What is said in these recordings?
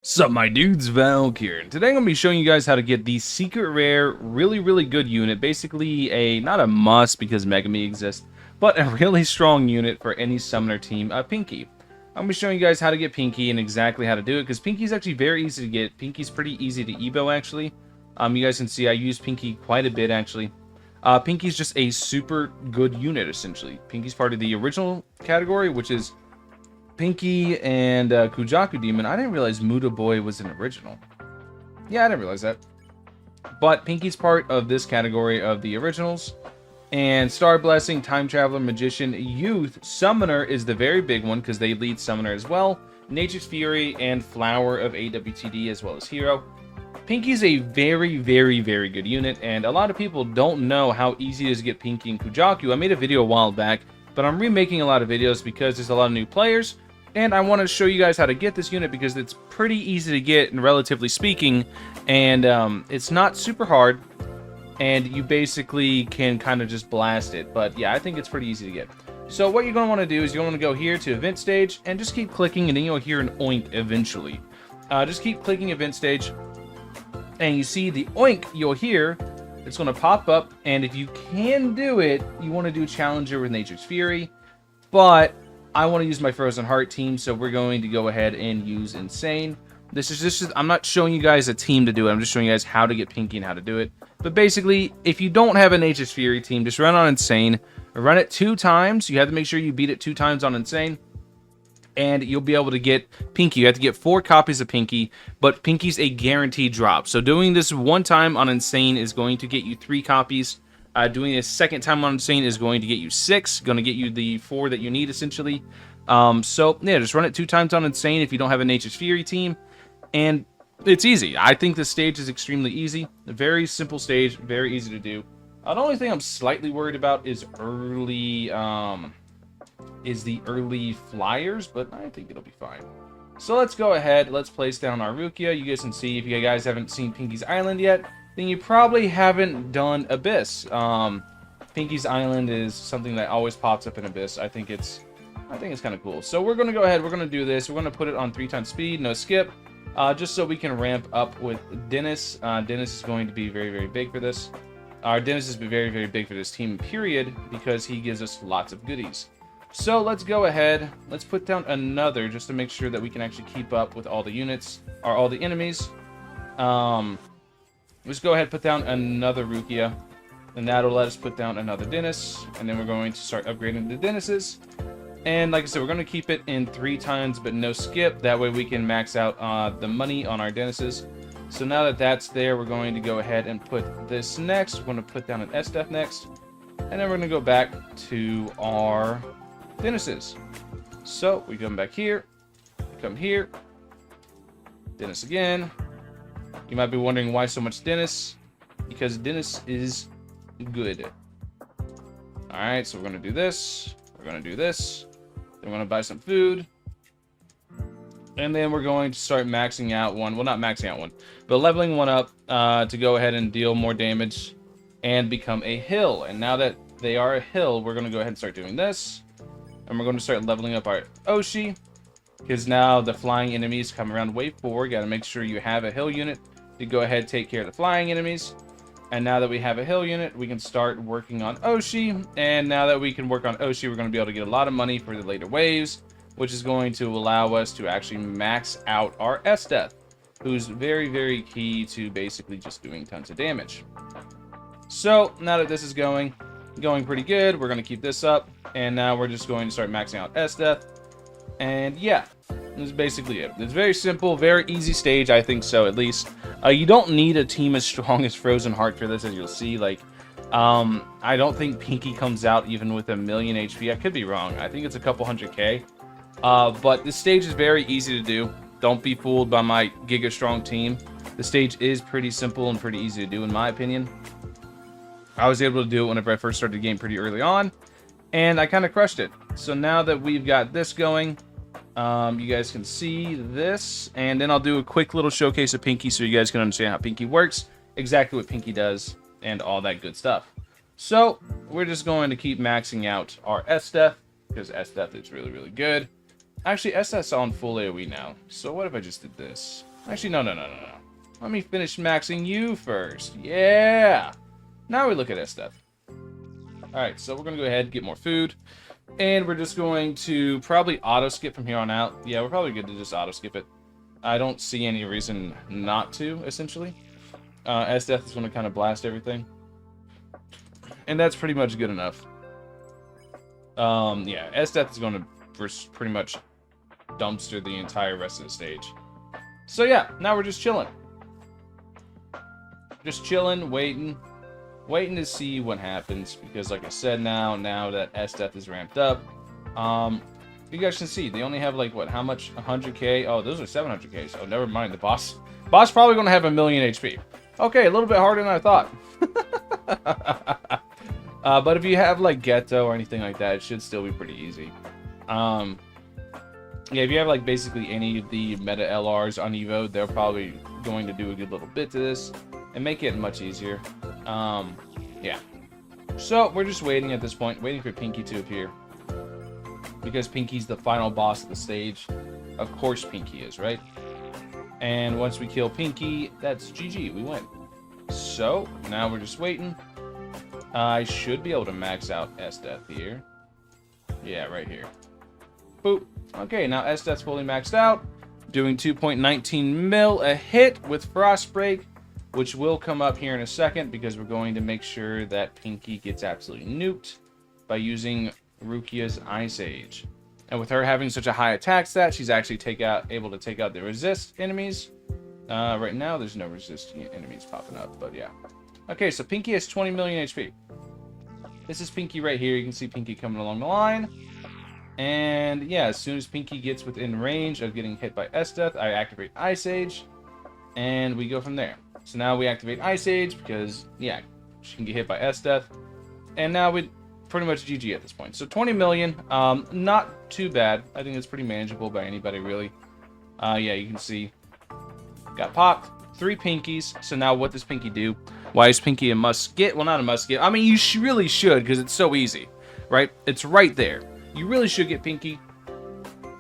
Sup my dudes, Valk here, and today I'm going to be showing you guys how to get the secret rare, really good unit, basically not a must because Megami exists, but a really strong unit for any summoner team, Pinky. I'm going to be showing you guys how to get Pinky and exactly how to do it, because Pinky is actually very easy to get. Pinky's pretty easy to evo actually. You guys can see I use Pinky quite a bit actually. Pinky's just a super good unit essentially. Pinky's part of the original category, which is Pinky and Kujaku Demon. I didn't realize Muda Boy was an original. Yeah, I didn't realize that. But Pinky's part of this category of the originals. And Star Blessing, Time Traveler, Magician, Youth, Summoner is the very big one because they lead Summoner as well. Nature's Fury and Flower of awtd as well as Hero. Pinky's a very good unit, and a lot of people don't know how easy it is to get Pinky and Kujaku. I made a video a while back, but I'm remaking a lot of videos because there's a lot of new players. And I want to show you guys how to get this unit because it's pretty easy to get, and relatively speaking, and it's not super hard, and you basically can kind of just blast it. But yeah, I think it's pretty easy to get. So what you're going to want to do is you're going to go here to event stage and just keep clicking, and then you'll hear an oink eventually. Just keep clicking event stage, and you see the oink you'll hear. It's going to pop up, and if you can do it, you want to do Challenger with Nature's Fury, but I want to use my Frozen Heart team, so we're going to go ahead and use Insane. This is just, I'm not showing you guys a team to do it, I'm just showing you guys how to get Pinky and how to do it. But basically, if you don't have a Nature's Fury team, just run on Insane. Run it 2 times. You have to make sure you beat it 2 times on Insane, and you'll be able to get Pinky. You have to get 4 copies of Pinky, but Pinky's a guaranteed drop. So doing this 1 time on Insane is going to get you 3 copies. Doing this 2nd time on Insane is going to get you 6, going to get you the 4 that you need essentially. So yeah, just run it 2 times on Insane if you don't have a Nature's Fury team, and it's easy. I think this stage is extremely easy, a very simple stage, very easy to do. The only thing I'm slightly worried about is the early flyers, but I think it'll be fine. So let's go ahead, let's place down our Rukia. You guys can see, if you guys haven't seen Pinky's Island yet, then you probably haven't done Abyss. Pinky's Island is something that always pops up in Abyss. I think it's kind of cool. So we're going to go ahead, we're going to do this. We're going to put it on 3 times speed, no skip, just so we can ramp up with Dennis. Dennis is going to be very big for this. Dennis has been very big for this team, period, because he gives us lots of goodies. So let's go ahead, let's put down another just to make sure that we can actually keep up with all the units, or all the enemies. Let's go ahead and put down another Rukia, and that'll let us put down another Dennis, and then we're going to start upgrading the Dennises. And like I said, we're going to keep it in 3 times, but no skip. That way we can max out the money on our Dennises. So now that that's there, we're going to go ahead and put this next. We're going to put down an SDF next, and then we're going to go back to our Dennises. So we come back here, come here, Dennis again. You might be wondering why so much Dennis, because Dennis is good. Alright, so we're going to do this, we're going to do this, then we're going to buy some food, and then we're going to start maxing out one, well, not maxing out one, but leveling one up to go ahead and deal more damage and become a hill. And now that they are a hill, we're going to go ahead and start doing this, and we're going to start leveling up our Oshi, because now the flying enemies come around wave 4. You got to make sure you have a hill unit to go ahead and take care of the flying enemies. And now that we have a hill unit, we can start working on Oshi. And now that we can work on Oshi, we're going to be able to get a lot of money for the later waves, which is going to allow us to actually max out our SDF, who's very key to basically just doing tons of damage. So now that this is going pretty good, we're going to keep this up, and now we're just going to start maxing out SDF. And yeah, that's basically it. It's very simple, very easy stage, I think so, at least. You don't need a team as strong as Frozen Heart for this, as you'll see. Like, I don't think Pinky comes out even with 1,000,000 HP. I could be wrong. I think it's a couple 100k. But this stage is very easy to do. Don't be fooled by my Giga Strong team. The stage is pretty simple and pretty easy to do, in my opinion. I was able to do it whenever I first started the game pretty early on, and I kind of crushed it. So now that we've got this going, you guys can see this, and then I'll do a quick little showcase of Pinky so you guys can understand how Pinky works, exactly what Pinky does, and all that good stuff. So we're just going to keep maxing out our SDF, because SDF is really good. Actually, SDF's on full AoE now, so what if I just did this? Actually, no. Let me finish maxing you first. Yeah. Now we look at S-Death. Alright, so we're going to go ahead and get more food. And we're just going to probably auto-skip from here on out. Yeah, we're probably good to just auto-skip it. I don't see any reason not to, essentially. S-Death is going to kind of blast everything. And that's pretty much good enough. Yeah, S-Death is going to pretty much dumpster the entire rest of the stage. So yeah, now we're just chilling. Just chilling, waiting to see what happens, because like I said, now that S-Death is ramped up, you guys can see they only have like what, how much? 100k. Oh, those are 700k. So never mind. The boss probably gonna have 1,000,000 HP. Okay, a little bit harder than I thought. But if you have like Ghetto or anything like that, it should still be pretty easy. Yeah, if you have like basically any of the meta LRs on Evo, they're probably going to do a good little bit to this and make it much easier. Yeah. So we're just waiting at this point, waiting for Pinky to appear, because Pinky's the final boss of the stage. Of course Pinky is, right? And once we kill Pinky, that's GG, we win. So now we're just waiting. I should be able to max out S-Death here. Yeah, right here. Boop. Okay, now S-Death's fully maxed out, doing 2.19 mil a hit with Frostbreak, which will come up here in a second, because we're going to make sure that Pinky gets absolutely nuked by using Rukia's Ice Age. And with her having such a high attack stat, she's actually able to take out the resist enemies. Right now, there's no resist enemies popping up, but yeah. Okay, so Pinky has 20 million HP. This is Pinky right here. You can see Pinky coming along the line. And yeah, as soon as Pinky gets within range of getting hit by S-Death, I activate Ice Age, and we go from there. So now we activate Ice Age because, yeah, she can get hit by S-Death. And now we pretty much GG at this point. So 20 million, not too bad. I think it's pretty manageable by anybody, really. Yeah, you can see, got popped. 3 Pinkies. So now what does Pinky do? Why is Pinky a must get? Well, not a must get. I mean, you really should, because it's so easy, right? It's right there. You really should get Pinky.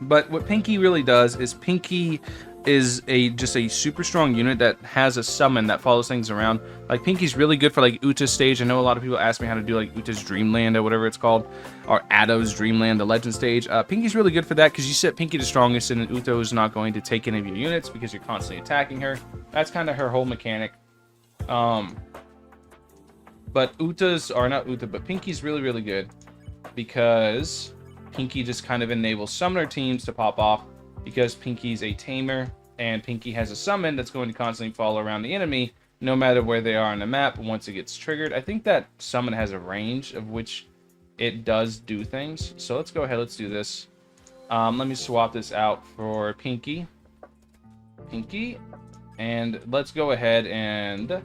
But what Pinky really does is Pinky is just a super strong unit that has a summon that follows things around. Like, Pinky's really good for like Uta's stage. I know a lot of people ask me how to do like Uta's Dreamland or whatever it's called, or Addo's Dreamland, the legend stage. Pinky's really good for that because you set Pinky the strongest, and Uto is not going to take any of your units because you're constantly attacking her. That's kind of her whole mechanic. But Pinky's really good because Pinky just kind of enables summoner teams to pop off, because Pinky's a tamer, and Pinky has a summon that's going to constantly follow around the enemy no matter where they are on the map once it gets triggered. I think that summon has a range of which it does do things. So let's go ahead, let's do this. Let me swap this out for Pinky. And let's go ahead and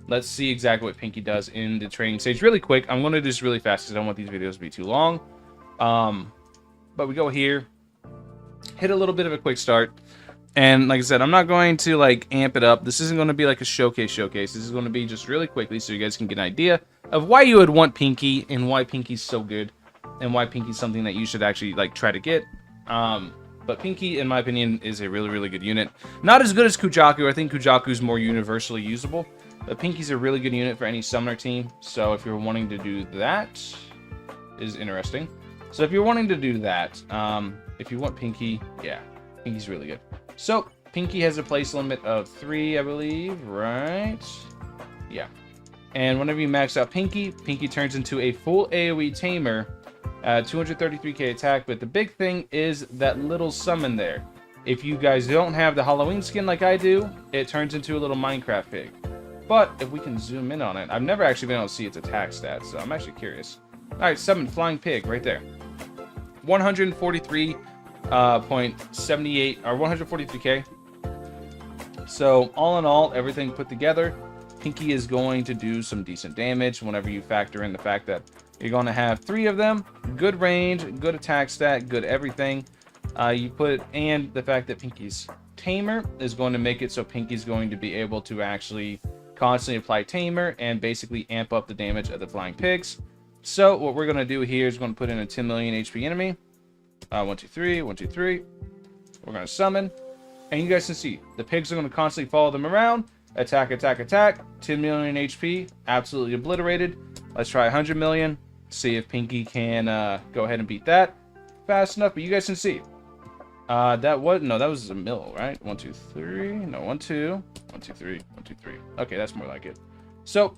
let's see exactly what Pinky does in the training stage really quick. I'm going to do this really fast because I don't want these videos to be too long. But we go here, hit a little bit of a quick start, and like I said, I'm not going to like amp it up. This isn't going to be like a showcase. This is going to be just really quickly so you guys can get an idea of why you would want Pinky and why Pinky's so good and why Pinky's something that you should actually like try to get. But Pinky, in my opinion, is a really good unit. Not as good as Kujaku. I think Kujaku's more universally usable, but Pinky's a really good unit for any summoner team. So if you're wanting to do that, is interesting. So if you're wanting to do that, if you want Pinky, yeah, Pinky's really good. So Pinky has a place limit of 3, I believe, right? Yeah. And whenever you max out Pinky, Pinky turns into a full AoE tamer, 233k attack. But the big thing is that little summon there. If you guys don't have the Halloween skin like I do, it turns into a little Minecraft pig. But if we can zoom in on it, I've never actually been able to see its attack stats, so I'm actually curious. All right, summon Flying Pig right there. 143.78 or 143k. So all in all, everything put together, Pinky is going to do some decent damage whenever you factor in the fact that you're going to have 3 of them, good range, good attack stat, good everything. And the fact that Pinky's tamer is going to make it so Pinky's going to be able to actually constantly apply tamer and basically amp up the damage of the flying pigs. So what we're going to do here is going to put in a 10 million HP enemy. 1, 2, 3, 1, 2, 3. We're going to summon. And you guys can see, the pigs are going to constantly follow them around. Attack, attack, attack. 10 million HP. Absolutely obliterated. Let's try 100 million. See if Pinky can go ahead and beat that fast enough. But you guys can see. That was a mill, right? 1, 2, 3. No, 1, 2. 1, 2, 3. 1, 2, 3. Okay, that's more like it. So,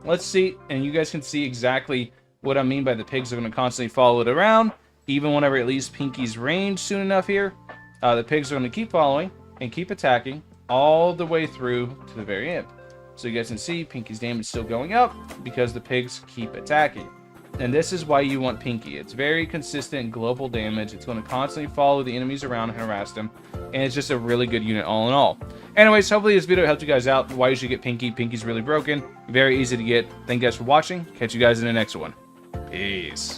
let's see. And you guys can see exactly what I mean by the pigs are going to constantly follow it around. Even whenever it leaves Pinky's range soon enough here. The pigs are going to keep following and keep attacking all the way through to the very end. So you guys can see Pinky's damage is still going up because the pigs keep attacking. And this is why you want Pinky. It's very consistent global damage. It's going to constantly follow the enemies around and harass them. And it's just a really good unit all in all. Anyways, hopefully this video helped you guys out. Why you should get Pinky. Pinky's really broken. Very easy to get. Thank you guys for watching. Catch you guys in the next one. Peace.